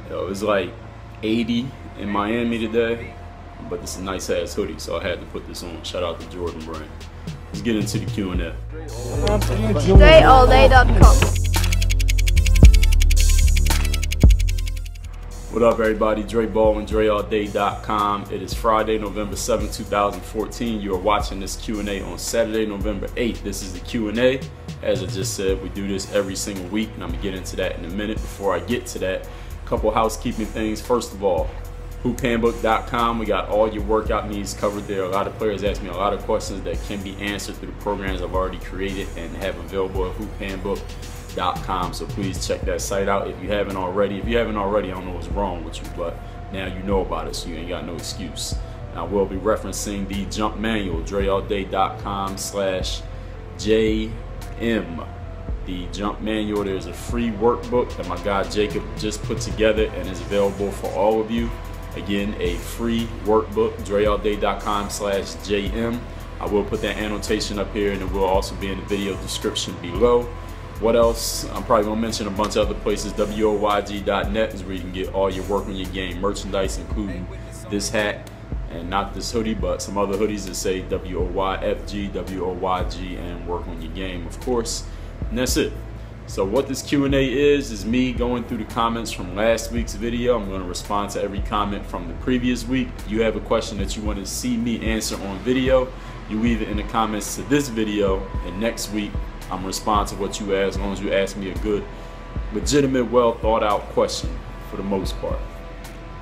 Yo, it was like 80 in Miami today, but this is a nice ass hoodie, so I had to put this on. Shout out to Jordan Brand. Let's get into the Q&A. DreAllDay.com. What up, everybody? Dre Baldwin, DreAllDay.com. It is Friday, November 7th, 2014. You are watching this Q&A on Saturday, November 8th. This is the Q&A. As I just said, we do this every single week, and I'm going to get into that in a minute. Before I get to that, a couple housekeeping things. First of all, hoophandbook.com. We got all your workout needs covered there. A lot of players ask me a lot of questions that can be answered through the programs I've already created and have available at hoophandbook.com. So please check that site out if you haven't already. If you haven't already, I don't know what's wrong with you, but now you know about it, so you ain't got no excuse. Now we'll be referencing the jump manual, DreAllDay.com/JM. The jump manual, there's a free workbook that my guy Jacob just put together and is available for all of you. Again, a free workbook, DreAllDay.com/JM. I will put that annotation up here, and it will also be in the video description below. What else? I'm probably going to mention a bunch of other places. WOYG.net is where you can get all your work on your game merchandise, including this hat, and not this hoodie, but some other hoodies that say WOYFG, WOYG, and work on your game, of course. And that's it. So what this Q&A is me going through the comments from last week's video. I'm going to respond to every comment from the previous week. If you have a question that you want to see me answer on video, you leave it in the comments to this video, and next week I'm going to respond to what you ask, as long as you ask me a good, legitimate, well thought out question for the most part.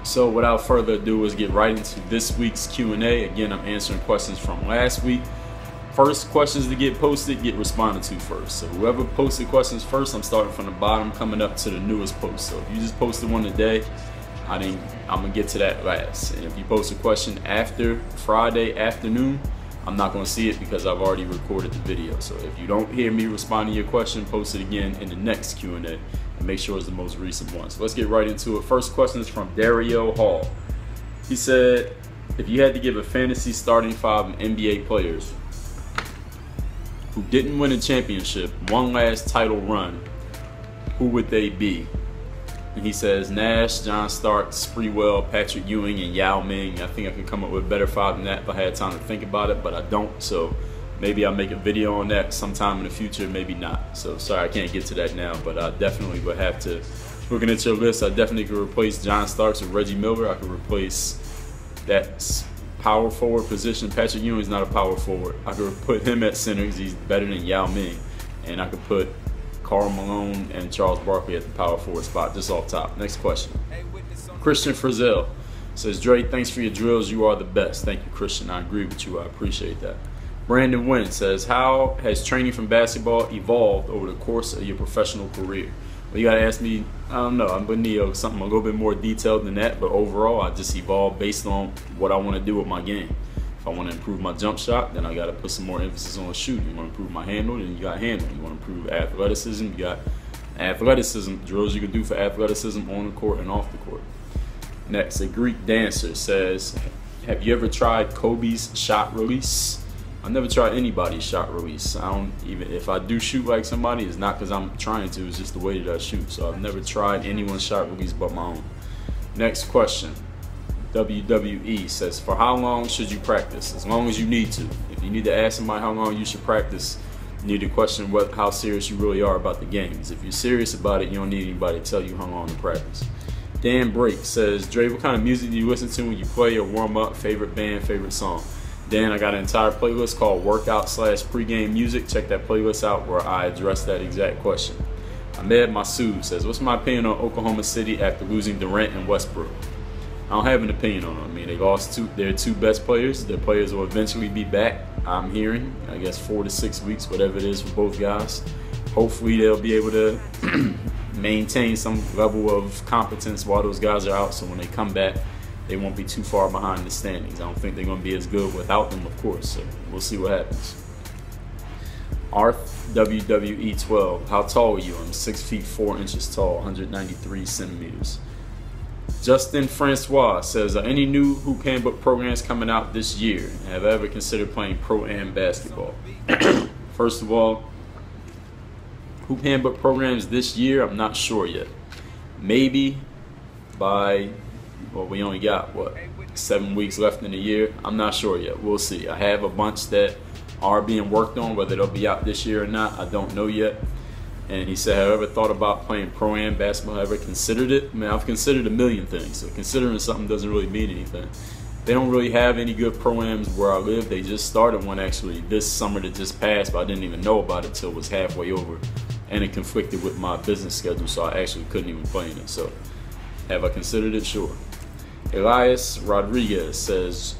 So without further ado, let's get right into this week's Q&A. Again, I'm answering questions from last week. First questions to get posted get responded to first. So whoever posted questions first, I'm starting from the bottom, coming up to the newest post. So if you just posted one today, I'm gonna get to that last. And if you post a question after Friday afternoon, I'm not gonna see it because I've already recorded the video. So if you don't hear me respond to your question, post it again in the next Q&A and make sure it's the most recent one. So let's get right into it. First question is from Dario Hall. He said, if you had to give a fantasy starting five of NBA players who didn't win a championship, one last title run, who would they be? And he says Nash, John Starks, Sprewell, Patrick Ewing, and Yao Ming. I think I could come up with a better five than that if I had time to think about it, but I don't. So maybe I'll make a video on that sometime in the future, maybe not. So sorry I can't get to that now, but I definitely would have to. Looking at your list, I definitely could replace John Starks with Reggie Miller. I could replace that power forward position. Patrick Ewing's not a power forward. I could put him at center because he's better than Yao Ming. And I could put Karl Malone and Charles Barkley at the power forward spot, just off top. Next question. Christian Frizzell says, Dre, thanks for your drills. You are the best. Thank you, Christian. I agree with you. I appreciate that. Brandon Wynn says, how has training from basketball evolved over the course of your professional career? Well, you got to ask me, I don't know, I'm with Neo, something a little bit more detailed than that, but overall, I just evolved based on what I want to do with my game. If I want to improve my jump shot, then I got to put some more emphasis on shooting. You want to improve my handle, then you got handle. You want to improve athleticism, you got athleticism, drills you can do for athleticism on the court and off the court. Next, a Greek dancer says, have you ever tried Kobe's shot release? I've never tried anybody's shot release. I don't even, if I do shoot like somebody, it's not because I'm trying to, it's just the way that I shoot. So I've never tried anyone's shot release but my own. Next question. WWE says, for how long should you practice? As long as you need to. If you need to ask somebody how long you should practice, you need to question how serious you really are about the games. If you're serious about it, you don't need anybody to tell you how long to practice. Dan Brake says, Dre, what kind of music do you listen to when you play or warm up? Favorite band, favorite song? Dan, I got an entire playlist called Workout/Pregame Music. Check that playlist out where I address that exact question. Ahmed Masood says, what's my opinion on Oklahoma City after losing Durant and Westbrook? I don't have an opinion on them. I mean, they lost their two best players. Their players will eventually be back, I'm hearing. I guess 4 to 6 weeks, whatever it is for both guys. Hopefully they'll be able to maintain some level of competence while those guys are out, so when they come back, they won't be too far behind the standings. I don't think they're going to be as good without them, of course, so we'll see what happens. Arth WWE12, how tall are you? I'm 6 feet 4 inches tall, 193 centimeters. Justin Francois says, are any new hoop handbook programs coming out this year? Have I ever considered playing pro-am basketball? First of all, hoop handbook programs this year, I'm not sure yet. Maybe by, well, we only got, what, 7 weeks left in the year. I'm not sure yet. We'll see. I have a bunch that are being worked on. Whether they'll be out this year or not, I don't know yet. And he said, have I ever thought about playing pro-am basketball? Have I ever considered it? I mean, I've considered a million things. So considering something doesn't really mean anything. They don't really have any good pro-ams where I live. They just started one actually this summer that just passed, but I didn't even know about it till it was halfway over. And it conflicted with my business schedule, so I actually couldn't even play in it. So have I considered it? Sure. Elias Rodriguez says,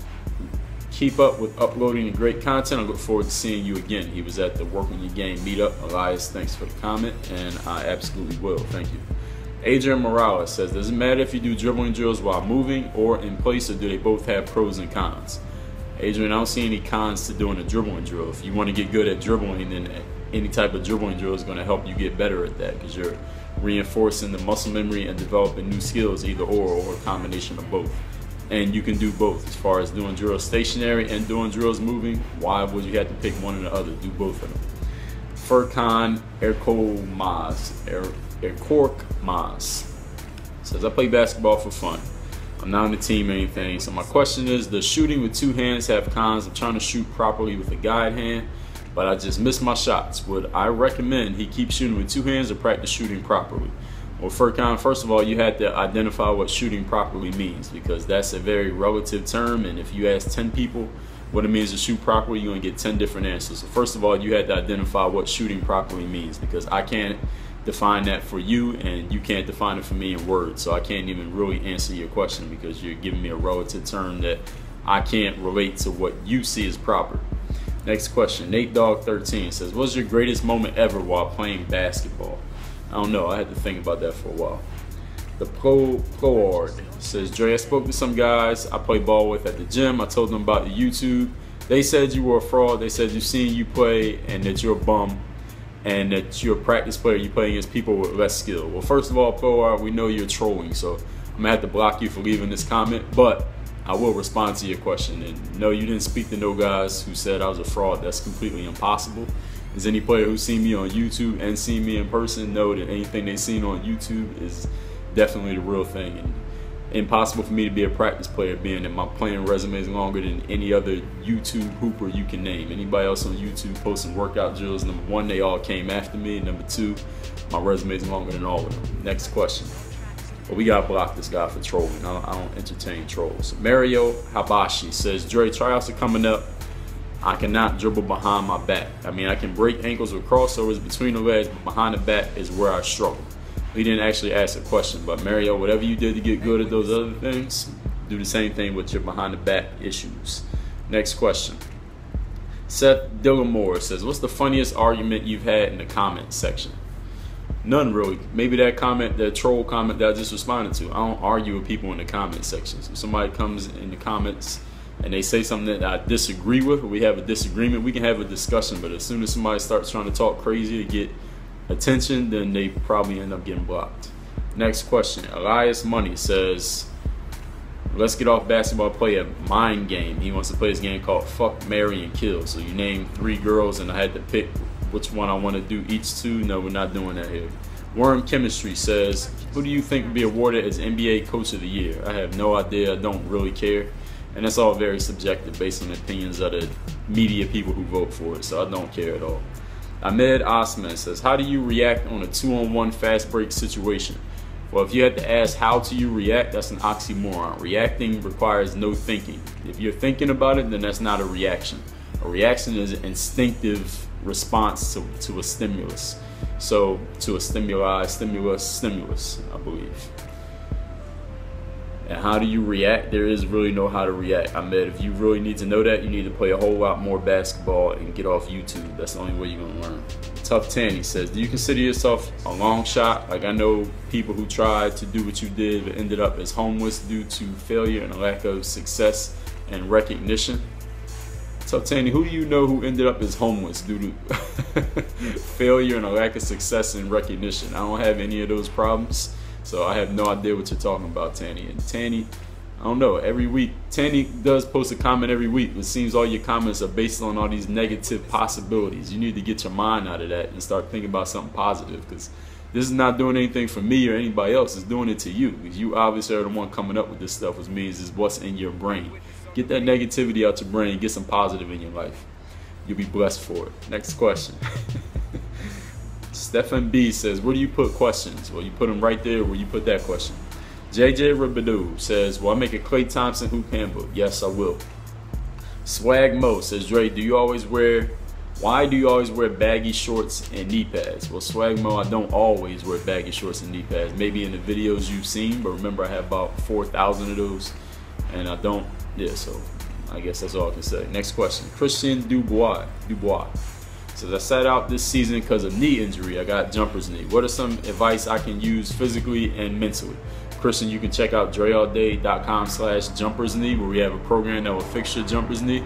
keep up with uploading the great content. I look forward to seeing you again. He was at the Work on Your Game meetup. Elias, thanks for the comment, and I absolutely will. Thank you. Adrian Morales says, does it matter if you do dribbling drills while moving or in place, or do they both have pros and cons? Adrian, I don't see any cons to doing a dribbling drill. If you want to get good at dribbling, then any type of dribbling drill is going to help you get better at that, because you're reinforcing the muscle memory and developing new skills, either or a combination of both. And you can do both. As far as doing drills stationary and doing drills moving, why would you have to pick one or the other? Do both of them. Furkan Erkorkmaz says, I play basketball for fun. I'm not on the team or anything. So my question is, does shooting with two hands have cons? I'm trying to shoot properly with a guide hand, but I just miss my shots. Would I recommend he keep shooting with two hands or practice shooting properly? Well, Furkan, first of all, you had to identify what shooting properly means, because that's a very relative term, and if you ask 10 people what it means to shoot properly, you're going to get 10 different answers. So first of all, you had to identify what shooting properly means, because I can't define that for you, and you can't define it for me in words, so I can't even really answer your question, because you're giving me a relative term that I can't relate to what you see as proper. Next question, Nate Dog 13 says, what's your greatest moment ever while playing basketball? I don't know. I had to think about that for a while. The Ploard says, Dre, I spoke to some guys I play ball with at the gym. I told them about the YouTube. They said you were a fraud. They said you've seen you play and that you're a bum and that you're a practice player. You play against people with less skill. Well, first of all, Ploard, we know you're trolling, so I'm going to have to block you for leaving this comment, but I will respond to your question. And no, you didn't speak to no guys who said I was a fraud. That's completely impossible. As any player who's seen me on YouTube and seen me in person know that anything they've seen on YouTube is definitely the real thing. And impossible for me to be a practice player, being that my playing resume is longer than any other YouTube hooper you can name. Anybody else on YouTube posting workout drills, number one, they all came after me. Number two, my resume is longer than all of them. Next question. Well, we gotta block this guy for trolling. I don't entertain trolls. Mario Habashi says, Dre, tryouts are coming up. I cannot dribble behind my back. I mean, I can break ankles with crossovers between the legs, but behind the back is where I struggle. He didn't actually ask a question, but Mario, whatever you did to get good at those other things, do the same thing with your behind the back issues. Next question. Seth Dillamore says, what's the funniest argument you've had in the comment section? None, really. Maybe that comment, that troll comment that I just responded to. I don't argue with people in the comment sections. If somebody comes in the comments and they say something that I disagree with, or we have a disagreement, we can have a discussion. But as soon as somebody starts trying to talk crazy to get attention, then they probably end up getting blocked. Next question. Elias Money says, let's get off basketball, play a mind game. He wants to play this game called Fuck, Marry, and Kill. So you name 3 girls, and I had to pick which one I want to do each to. No, we're not doing that here. Worm Chemistry says, who do you think will be awarded as NBA Coach of the Year? I have no idea. I don't really care. And that's all very subjective based on the opinions of the media people who vote for it. So I don't care at all. Ahmed Osman says, how do you react on a 2-on-1 fast break situation? Well, if you had to ask how do you react, that's an oxymoron. Reacting requires no thinking. If you're thinking about it, then that's not a reaction. A reaction is an instinctive response to a stimulus. So to a stimuli, stimulus, I believe. And how do you react? There is really no how to react. I mean, if you really need to know that, you need to play a whole lot more basketball and get off YouTube. That's the only way you're gonna learn. Tough Tanny says, do you consider yourself a long shot? Like, I know people who tried to do what you did but ended up as homeless due to failure and a lack of success and recognition. Tough Tanny, who do you know who ended up as homeless due to failure and a lack of success and recognition? I don't have any of those problems. So I have no idea what you're talking about, Tanny. And Tanny, I don't know, every week, Tanny does post a comment every week. It seems all your comments are based on all these negative possibilities. You need to get your mind out of that and start thinking about something positive, because This is not doing anything for me or anybody else. It's doing it to you, because you obviously are the one coming up with this stuff, which means it's what's in your brain. Get that negativity out your brain. Get some positive in your life. You'll be blessed for it. Next question. Stephen B says, where do you put questions? Well, you put them right there where you put that question. JJ Ribadou says, will I make a Klay Thompson hoop handbook? Yes, I will. Swag Mo says, Dre, why do you always wear baggy shorts and knee pads? Well, Swag Mo, I don't always wear baggy shorts and knee pads. Maybe in the videos you've seen, but remember I have about 4,000 of those, and I don't. Yeah, so I guess that's all I can say. Next question. Christian Dubois says, I sat out this season because of knee injury. I got jumper's knee. What are some advice I can use physically and mentally? Christian, you can check out dreallday.com/jumper's knee, where we have a program that will fix your jumper's knee.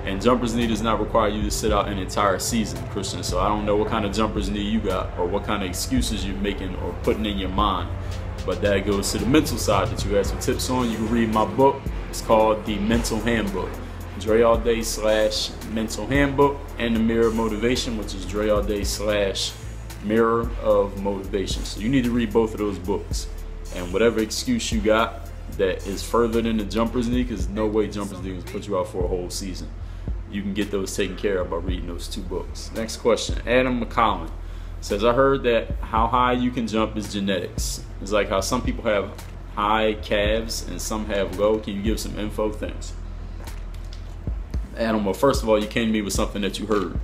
And jumper's knee does not require you to sit out an entire season, Christian. So I don't know what kind of jumper's knee you got, or what kind of excuses you're making or putting in your mind. But that goes to the mental side that you have some tips on. You can read my book. It's called The Mental Handbook. DreAllDay/Mental Handbook, and The Mirror of Motivation, which is DreAllDay/Mirror of Motivation. So you need to read both of those books. And whatever excuse you got that is further than the jumper's knee, because no way jumper's knee will put you out for a whole season, you can get those taken care of by reading those two books. Next question. Adam McCollum says, I heard that how high you can jump is genetics. It's like how some people have high calves and some have low. Can you give some info? Thanks. Adam, well, first of all, you came to me with something that you heard,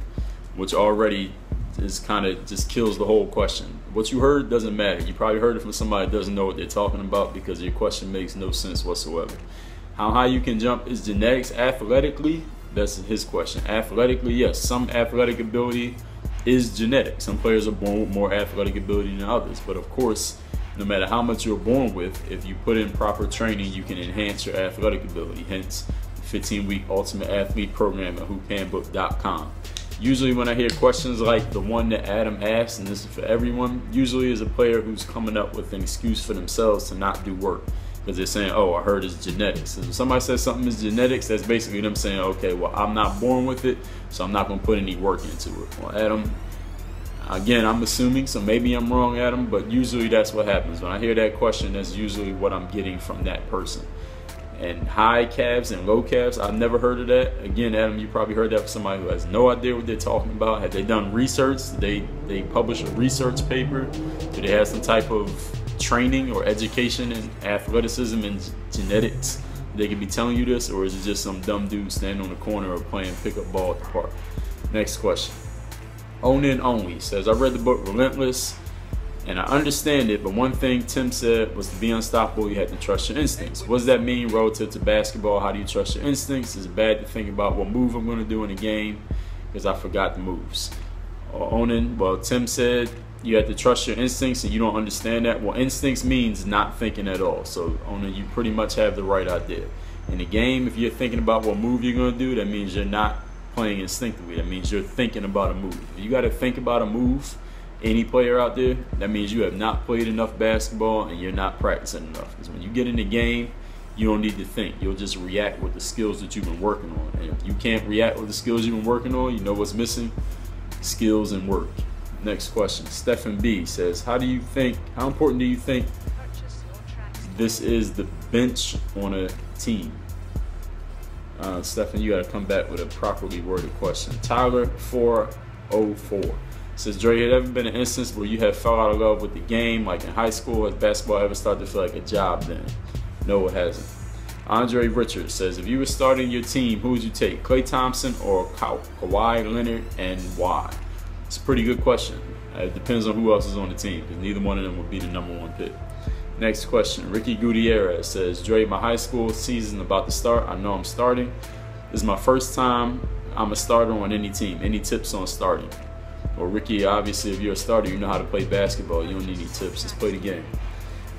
which already is kind of just kills the whole question. What you heard doesn't matter. You probably heard it from somebody that doesn't know what they're talking about, because your question makes no sense whatsoever. How high you can jump is genetics. Athletically, that's his question. Athletically, yes, some athletic ability is genetic. Some players are born with more athletic ability than others. But of course, no matter how much you're born with, if you put in proper training, you can enhance your athletic ability. Hence, 15-week Ultimate Athlete Program at hoophandbook.com. Usually when I hear questions like the one that Adam asked, and this is for everyone, usually is a player who's coming up with an excuse for themselves to not do work, because they're saying, oh, I heard it's genetics. And if somebody says something is genetics, that's basically them saying, okay, well, I'm not born with it, so I'm not going to put any work into it. Well, Adam, again, I'm assuming, so maybe I'm wrong, Adam, but usually that's what happens. When I hear that question, that's usually what I'm getting from that person. And high calves and low calves, I've never heard of that. Again, Adam, you probably heard that from somebody who has no idea what they're talking about. Have they done research? Did they publish a research paper? Do they have some type of training or education in athleticism and genetics? They could be telling you this, or is it just some dumb dude standing on the corner or playing pickup ball at the park? Next question. Onin Only says, I read the book Relentless, and I understand it, but one thing Tim said was to be unstoppable, you had to trust your instincts. What does that mean relative to basketball? How do you trust your instincts? Is it bad to think about what move I'm going to do in a game because I forgot the moves? Or Onin, well, Tim said you had to trust your instincts, and you don't understand that. Well, instincts means not thinking at all. So, Onin, you pretty much have the right idea. In a game, if you're thinking about what move you're going to do, that means you're not playing instinctively. That means you're thinking about a move. If you got to think about a move, any player out there, that means you have not played enough basketball and you're not practicing enough. Because when you get in the game, you don't need to think. You'll just react with the skills that you've been working on. And if you can't react with the skills you've been working on, you know what's missing? Skills and work. Next question. Stephen B says, how important do you think this is the bench on a team? Stephen, you got to come back with a properly worded question. Tyler 404 says, Dre, had ever been an instance where you have fell out of love with the game, like in high school? Has basketball ever started to feel like a job then? No, it hasn't. Andre Richards says, if you were starting your team, who would you take? Klay Thompson or Kawhi Leonard, and why? It's a pretty good question. It depends on who else is on the team, because neither one of them would be the #1 pick. Next question. Ricky Gutierrez says, Dre, my high school season about to start. I know I'm starting. This is my first time I'm a starter on any team. Any tips on starting? Well, Ricky, obviously, if you're a starter, you know how to play basketball. You don't need any tips. Just play the game.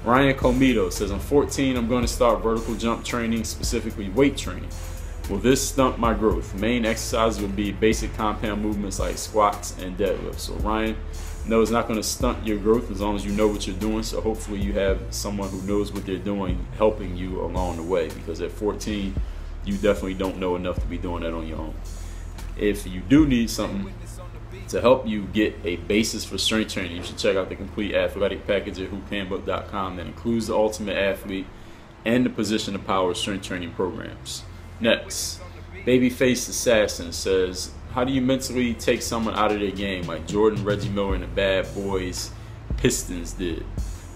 Ryan Comito says, I'm 14. I'm going to start vertical jump training, specifically weight training. Will this stunt my growth? Main exercises would be basic compound movements like squats and deadlifts. So, Ryan, no, it's not going to stunt your growth as long as you know what you're doing. So, hopefully, you have someone who knows what they're doing helping you along the way, because at 14, you definitely don't know enough to be doing that on your own. If you do need something To help you get a basis for strength training, you should check out the complete athletic package at hoophandbook.com that includes the Ultimate Athlete and the Position of Power strength training programs. Next, Babyface Assassin says, how do you mentally take someone out of their game like Jordan, Reggie Miller, and the Bad Boys Pistons did?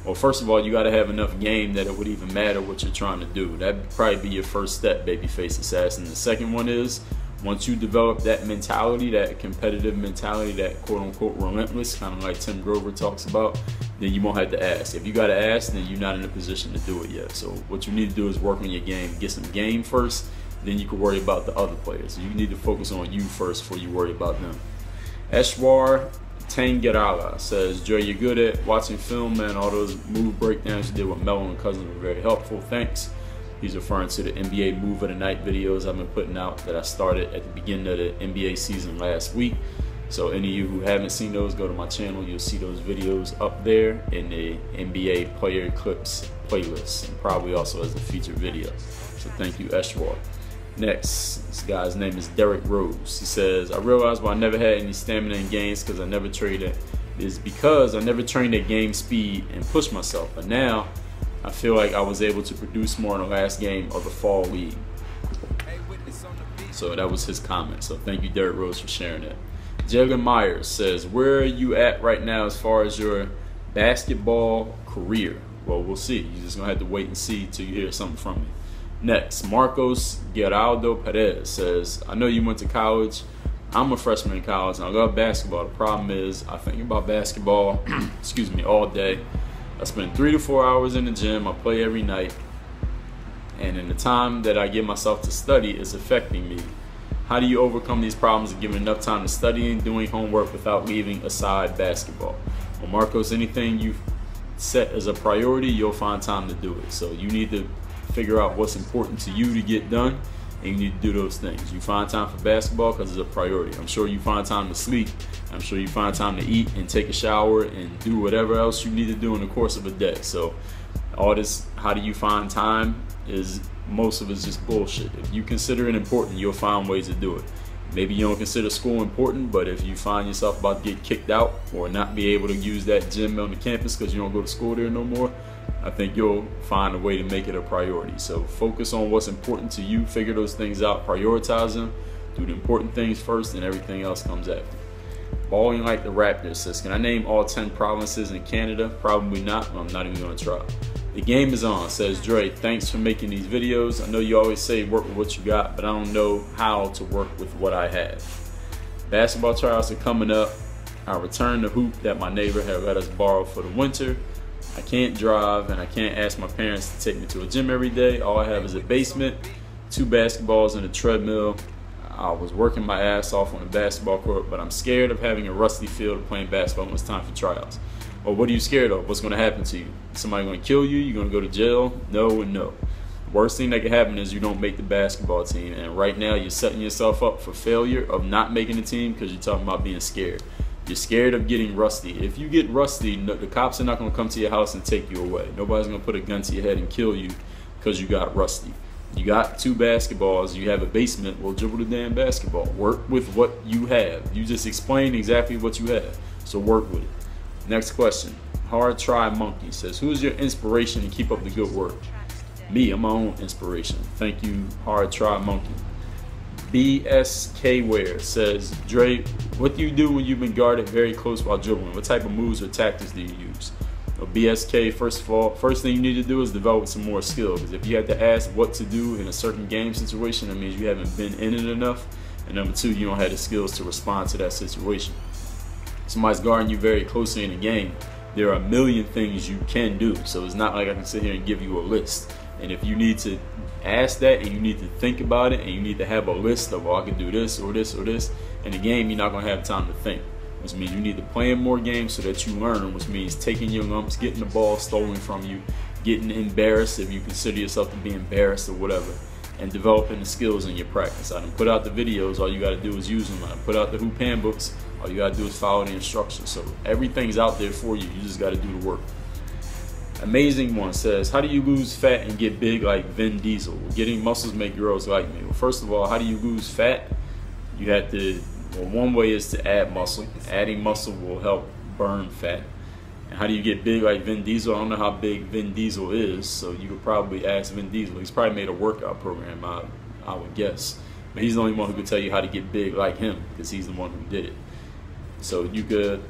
Well, first of all, you got to have enough game that it would even matter what you're trying to do. That'd probably be your first step, Babyface Assassin. The second one is, once you develop that mentality, that competitive mentality, that quote-unquote relentless, kind of like Tim Grover talks about, then you won't have to ask. If you got to ask, then you're not in a position to do it yet. So what you need to do is work on your game. Get some game first, then you can worry about the other players. You need to focus on you first before you worry about them. Eshwar Tangerala says, Dre, you're good at watching film, man. All those move breakdowns you did with Melo and Cousins were very helpful. Thanks. He's referring to the NBA Move of the Night videos I've been putting out that I started at the beginning of the NBA season last week. So any of you who haven't seen those, go to my channel. You'll see those videos up there in the NBA Player Clips playlist, and probably also as a featured video. So thank you, Eshwar. Next, this guy's name is Derek Rose. He says, I realized why I never had any stamina in games because I never trained at game speed and pushed myself. But now I feel like I was able to produce more in the last game of the fall league. So that was his comment. So thank you, Derek Rose, for sharing that. Jalen Myers says, where are you at right now as far as your basketball career? Well, we'll see. You're just going to have to wait and see till you hear something from me. Next, Marcos Geraldo Perez says, I know you went to college. I'm a freshman in college and I love basketball. The problem is I think about basketball excuse me, all day. I spend 3 to 4 hours in the gym. I play every night. And in the time that I give myself to study, it's affecting me. How do you overcome these problems of giving enough time to studying, doing homework without leaving aside basketball? Well, Marcos, anything you set as a priority, you'll find time to do it. So you need to figure out what's important to you to get done, and you need to do those things. You find time for basketball because it's a priority. I'm sure you find time to sleep. I'm sure you find time to eat and take a shower and do whatever else you need to do in the course of a day. So all this, how do you find time, is most of it's just bullshit. If you consider it important, you'll find ways to do it. Maybe you don't consider school important, but if you find yourself about to get kicked out or not be able to use that gym on the campus because you don't go to school there no more, I think you'll find a way to make it a priority. So focus on what's important to you, figure those things out, prioritize them, do the important things first, and everything else comes after. Baldiwn like the Raptors says, can I name all 10 provinces in Canada? Probably not, but I'm not even going to try. The game is on, says Dre. Thanks for making these videos. I know you always say work with what you got, but I don't know how to work with what I have. Basketball tryouts are coming up. I returned the hoop that my neighbor had let us borrow for the winter. I can't drive and I can't ask my parents to take me to a gym every day. All I have is a basement, 2 basketballs and a treadmill. I was working my ass off on the basketball court, but I'm scared of having a rusty field of playing basketball when it's time for tryouts. Well, what are you scared of? What's going to happen to you? Somebody going to kill you? You're going to go to jail? No and no. Worst thing that can happen is you don't make the basketball team. And right now you're setting yourself up for failure of not making the team because you're talking about being scared. You're scared of getting rusty. If you get rusty, the cops are not going to come to your house and take you away. Nobody's going to put a gun to your head and kill you because you got rusty. You got 2 basketballs. You have a basement. Well, dribble the damn basketball. Work with what you have. You just explained exactly what you have. So work with it. Next question. Hard Try Monkey says, who is your inspiration to keep up the good work? Me, I'm my own inspiration. Thank you, Hard Try Monkey. BSKware says, Dre, what do you do when you've been guarded very close while dribbling? What type of moves or tactics do you use? Well, BSK, first of all, first thing you need to do is develop some more skill. Because if you had to ask what to do in a certain game situation, that means you haven't been in it enough. And number 2, you don't have the skills to respond to that situation. Somebody's guarding you very closely in a game, there are a million things you can do. So it's not like I can sit here and give you a list. And if you need to ask that and you need to think about it and you need to have a list of, oh, I can do this or this or this, in the game you're not going to have time to think. Which means you need to play in more games so that you learn, which means taking your lumps, getting the ball stolen from you, getting embarrassed if you consider yourself to be embarrassed or whatever, and developing the skills in your practice. I done put out the videos, all you got to do is use them. I put out the hoop handbooks, all you got to do is follow the instructions. So everything's out there for you, you just got to do the work. Amazing One says, how do you lose fat and get big like Vin Diesel? Getting muscles make girls like me. Well, first of all, how do you lose fat? You have to Well, one way is to add muscle. Adding muscle will help burn fat. And how do you get big like Vin Diesel? I don't know how big Vin Diesel is, so you could probably ask Vin Diesel. He's probably made a workout program, I would guess. But he's the only one who could tell you how to get big like him, because he's the one who did it. So you could,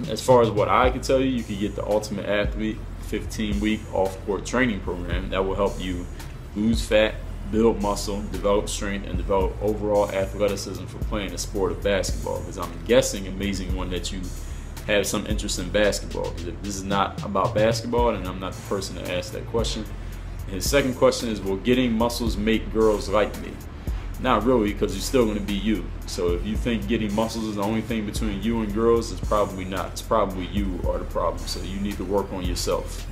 as far as what I could tell you, you could get the Ultimate Athlete 15-week off-court training program. That will help you lose fat, build muscle, develop strength, and develop overall athleticism for playing the sport of basketball. Because I'm guessing, amazing one, that you have some interest in basketball. Because if this is not about basketball, then I'm not the person to ask that question. And his second question is, will getting muscles make girls like me? Not really, because you're still going to be you. So if you think getting muscles is the only thing between you and girls, it's probably not. It's probably you are the problem. So you need to work on yourself.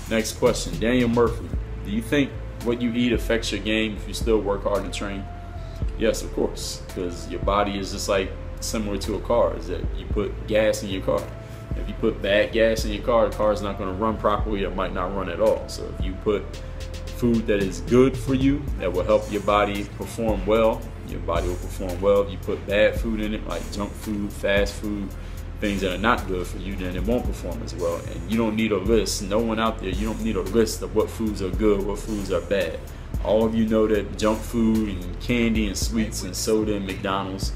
Next question, Daniel Murphy. Do you think what you eat affects your game if you still work hard and train? Yes, of course, because your body is just like similar to a car. Is that you put gas in your car. If you put bad gas in your car, the car is not going to run properly. It might not run at all. So if you put food that is good for you, that will help your body perform well, your body will perform well. If you put bad food in it, like junk food, fast food, things that are not good for you, then it won't perform as well. And you don't need a list. No one out there, you don't need a list of what foods are good, what foods are bad. All of you know that junk food and candy and sweets and soda and McDonald's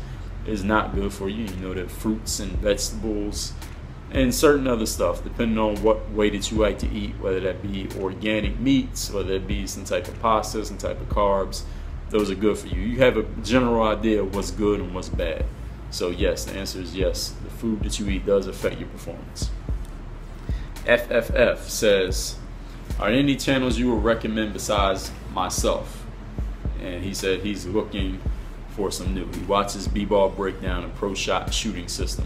is not good for you. You know that fruits and vegetables and certain other stuff, depending on what way that you like to eat, whether that be organic meats, whether that be some type of pasta, some type of carbs, those are good for you. You have a general idea of what's good and what's bad. So yes, the answer is yes. The food that you eat does affect your performance. FFF says, are there any channels you would recommend besides myself? And he said he's looking for some new. He watches B-ball breakdown and pro shot shooting system.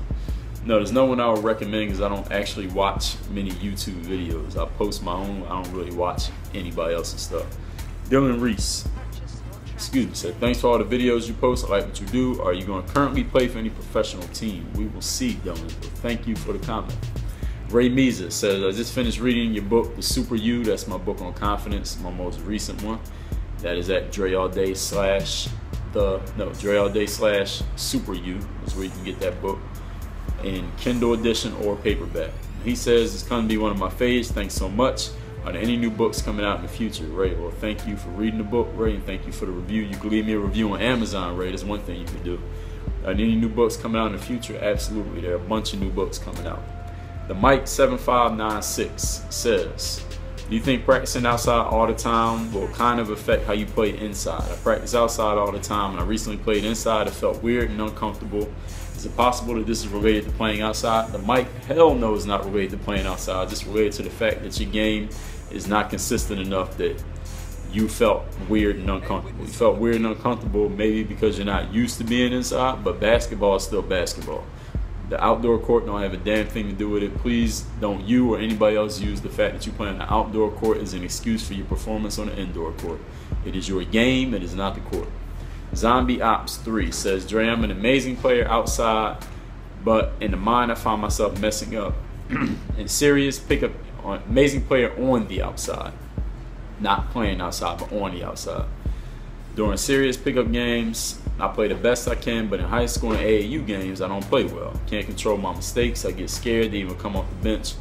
No, there's no one I would recommend because I don't actually watch many YouTube videos. I post my own. I don't really watch anybody else's stuff. Dylan Reese, excuse me, said, thanks for all the videos you post. I like what you do. Are you going to currently play for any professional team? We will see, Dylan. But thank you for the comment. Ray Meza says, I just finished reading your book, The Super You. That's my book on confidence, my most recent one. That is at Dre All Day / Super You. That's where you can get that book in Kindle edition or paperback. He says it's going to be one of my faves. Thanks so much. Are there any new books coming out in the future, Ray? Well, thank you for reading the book, Ray, and thank you for the review. You can leave me a review on Amazon, Ray. That's one thing you can do. Are there any new books coming out in the future? Absolutely. There are a bunch of new books coming out. The Mike 7596 says, do you think practicing outside all the time will kind of affect how you play inside? I practice outside all the time, and I recently played inside. It felt weird and uncomfortable. Is it possible that this is related to playing outside? The Mike, hell no, is not related to playing outside. Just related to the fact that your game is not consistent enough that you felt weird and uncomfortable. You felt weird and uncomfortable maybe because you're not used to being inside, but basketball is still basketball. The outdoor court don't have a damn thing to do with it. Please don't you or anybody else use the fact that you play on the outdoor court as an excuse for your performance on the indoor court. It is your game, it is not the court. Zombie Ops 3 says, Dre, I'm an amazing player outside, but in the mind I find myself messing up. In serious pickup, amazing player on the outside. Not playing outside, but on the outside. During serious pickup games, I play the best I can, but in high school and AAU games, I don't play well. Can't control my mistakes. I get scared to even come off the bench.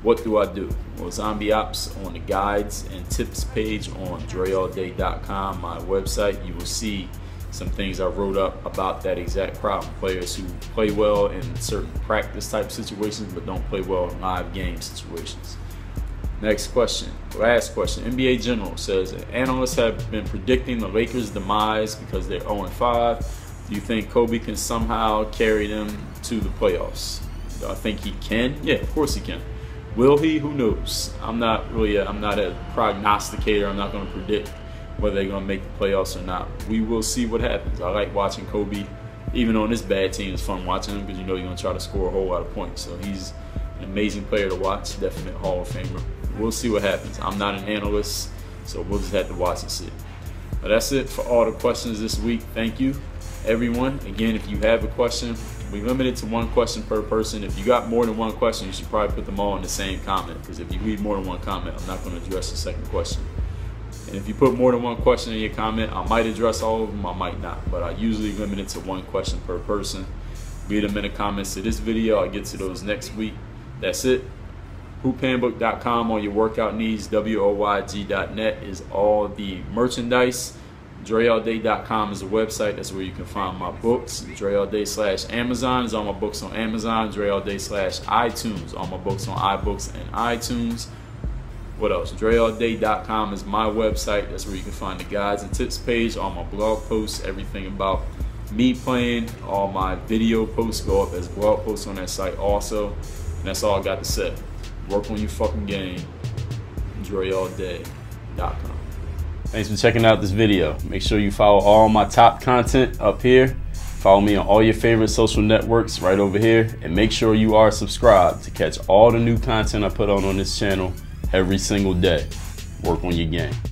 What do I do? Well, Zombie Ops, on the guides and tips page on DreAllDay.com, my website, you will see some things I wrote up about that exact problem. Players who play well in certain practice type situations, but don't play well in live game situations. Next question, last question. NBA General says, analysts have been predicting the Lakers' demise because they're 0-5. Do you think Kobe can somehow carry them to the playoffs? Do I think he can? Yeah, of course he can. Will he? Who knows? I'm not a prognosticator. I'm not going to predict whether they're going to make the playoffs or not. We will see what happens. I like watching Kobe. Even on this bad team, it's fun watching him because you know you're going to try to score a whole lot of points. So he's an amazing player to watch, definite Hall of Famer. We'll see what happens. I'm not an analyst, so we'll just have to watch and see. But that's it for all the questions this week. Thank you, everyone. Again, if you have a question, we limit it to one question per person. If you got more than one question, you should probably put them all in the same comment, because if you leave more than one comment, I'm not going to address the second question. And if you put more than one question in your comment, I might address all of them, I might not. But I usually limit it to one question per person. Leave them in the comments to this video. I'll get to those next week. That's it. HoopHandbook.com, all your workout needs. WOYG.net is all the merchandise. DreAllDay.com is the website. That's where you can find my books. DreAllDay/Amazon is all my books on Amazon. DreAllDay/iTunes, all my books on iBooks and iTunes. What else? DreAllDay.com is my website. That's where you can find the guides and tips page, all my blog posts, everything about me playing. All my video posts go up as blog posts on that site also. And that's all I got to say. Work on your fucking game. DreAllDay.com. Thanks for checking out this video. Make sure you follow all my top content up here. Follow me on all your favorite social networks right over here. And make sure you are subscribed to catch all the new content I put on this channel every single day. Work on your game.